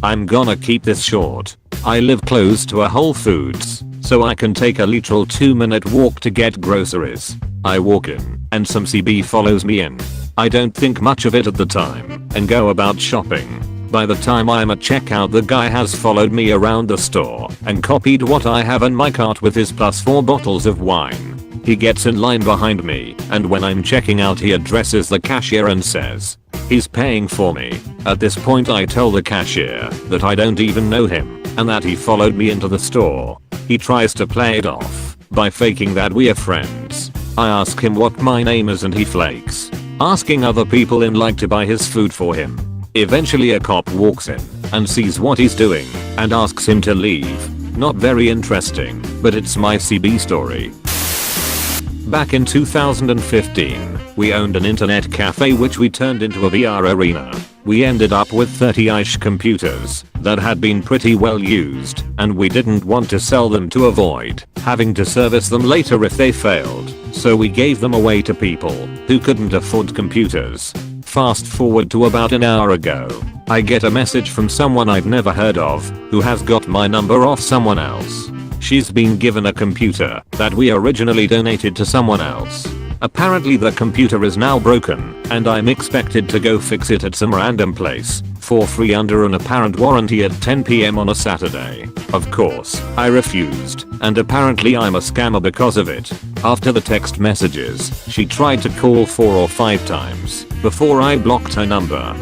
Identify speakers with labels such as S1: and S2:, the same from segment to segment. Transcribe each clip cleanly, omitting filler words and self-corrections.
S1: I'm gonna keep this short. I live close to a Whole Foods, so I can take a literal 2-minute walk to get groceries. I walk in, and some CB follows me in. I don't think much of it at the time, and go about shopping. By the time I'm at checkout, the guy has followed me around the store and copied what I have in my cart with his +4 bottles of wine. He gets in line behind me, and when I'm checking out he addresses the cashier and says he's paying for me. At this point I tell the cashier that I don't even know him and that he followed me into the store. He tries to play it off by faking that we are friends. I ask him what my name is and he flakes, asking other people in line to buy his food for him. Eventually a cop walks in and sees what he's doing and asks him to leave. Not very interesting, but it's my CB story. Back in 2015, we owned an internet cafe which we turned into a VR arena. We ended up with 30-ish computers that had been pretty well used, and we didn't want to sell them to avoid having to service them later if they failed, so we gave them away to people who couldn't afford computers. Fast forward to about an hour ago, I get a message from someone I've never heard of who has got my number off someone else. She's been given a computer that we originally donated to someone else. Apparently the computer is now broken, and I'm expected to go fix it at some random place for free under an apparent warranty at 10 PM on a Saturday. Of course, I refused, and apparently I'm a scammer because of it. After the text messages, she tried to call 4 or 5 times before I blocked her number.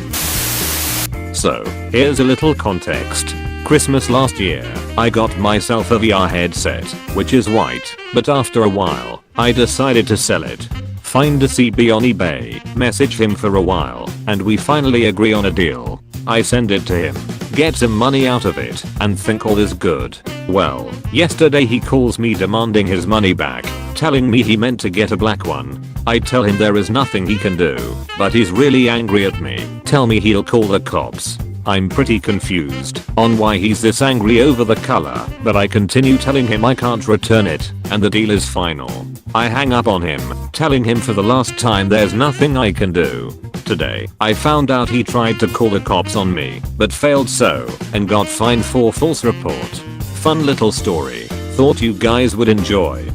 S1: So, here's a little context. Christmas last year, I got myself a VR headset, which is white, but after a while, I decided to sell it. Find a CB on eBay, message him for a while, and we finally agree on a deal. I send it to him, get some money out of it, and think all is good. Well, yesterday he calls me demanding his money back, telling me he meant to get a black one. I tell him there is nothing he can do, but he's really angry at me, tell me he'll call the cops. I'm pretty confused on why he's this angry over the color, but I continue telling him I can't return it, and the deal is final. I hang up on him, telling him for the last time there's nothing I can do. Today, I found out he tried to call the cops on me, but failed and got fined for false report. Fun little story, thought you guys would enjoy.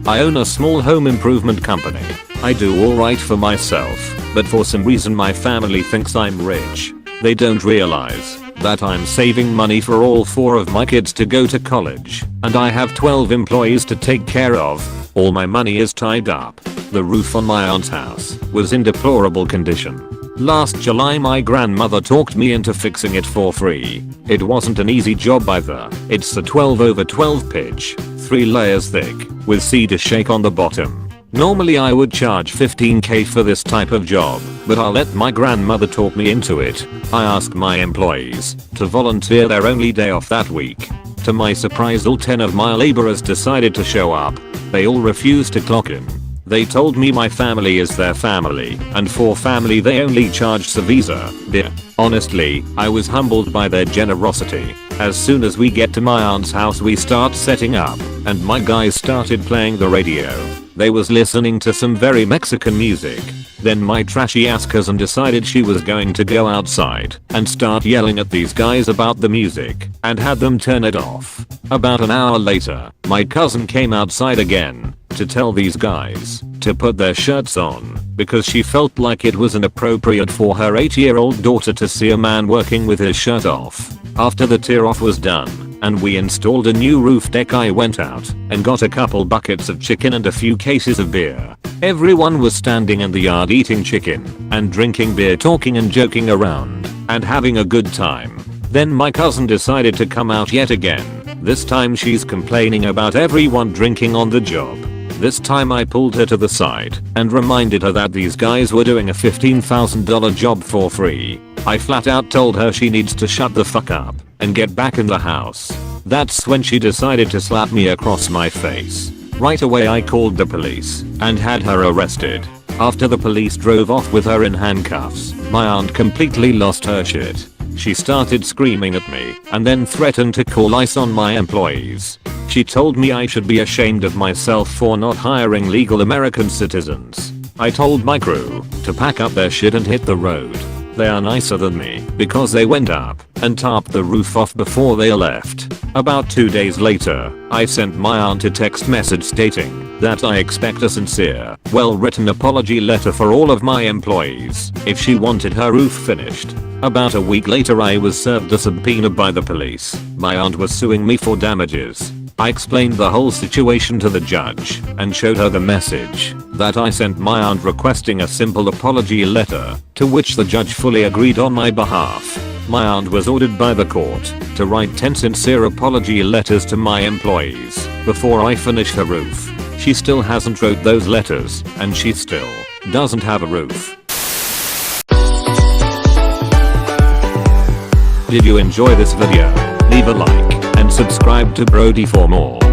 S1: I own a small home improvement company. I do alright for myself, but for some reason my family thinks I'm rich. They don't realize that I'm saving money for all 4 of my kids to go to college, and I have 12 employees to take care of. All my money is tied up. The roof on my aunt's house was in deplorable condition. Last July my grandmother talked me into fixing it for free. It wasn't an easy job either. It's a 12/12 pitch, 3 layers thick, with cedar shake on the bottom. Normally I would charge 15k for this type of job, but I'll let my grandmother talk me into it. I asked my employees to volunteer their only day off that week. To my surprise, all 10 of my laborers decided to show up. They all refused to clock in. They told me my family is their family, and for family they only charge Savisa beer. Honestly, I was humbled by their generosity. As soon as we get to my aunt's house we start setting up, and my guys started playing the radio. They was listening to some very Mexican music. Then my trashy ass cousin decided she was going to go outside and start yelling at these guys about the music, and had them turn it off. About an hour later, my cousin came outside again to tell these guys to put their shirts on, because she felt like it was inappropriate for her 8-year-old daughter to see a man working with his shirt off. After the tear off was done and we installed a new roof deck, I went out and got a couple buckets of chicken and a few cases of beer. Everyone was standing in the yard eating chicken and drinking beer, talking and joking around and having a good time. Then my cousin decided to come out yet again. This time she's complaining about everyone drinking on the job. This time I pulled her to the side and reminded her that these guys were doing a $15,000 job for free. I flat out told her she needs to shut the fuck up and get back in the house. That's when she decided to slap me across my face. Right away I called the police and had her arrested. After the police drove off with her in handcuffs, my aunt completely lost her shit. She started screaming at me and then threatened to call ICE on my employees. She told me I should be ashamed of myself for not hiring legal American citizens. I told my crew to pack up their shit and hit the road. they are nicer than me because they went up and tarped the roof off before they left. About 2 days later, I sent my aunt a text message stating that I expect a sincere, well-written apology letter for all of my employees if she wanted her roof finished. About a week later I was served a subpoena by the police. My aunt was suing me for damages. I explained the whole situation to the judge and showed her the message that I sent my aunt requesting a simple apology letter, to which the judge fully agreed on my behalf. My aunt was ordered by the court to write 10 sincere apology letters to my employees before I finish her roof. She still hasn't wrote those letters and she still doesn't have a roof. Did you enjoy this video? Leave a like and subscribe to Brody for more.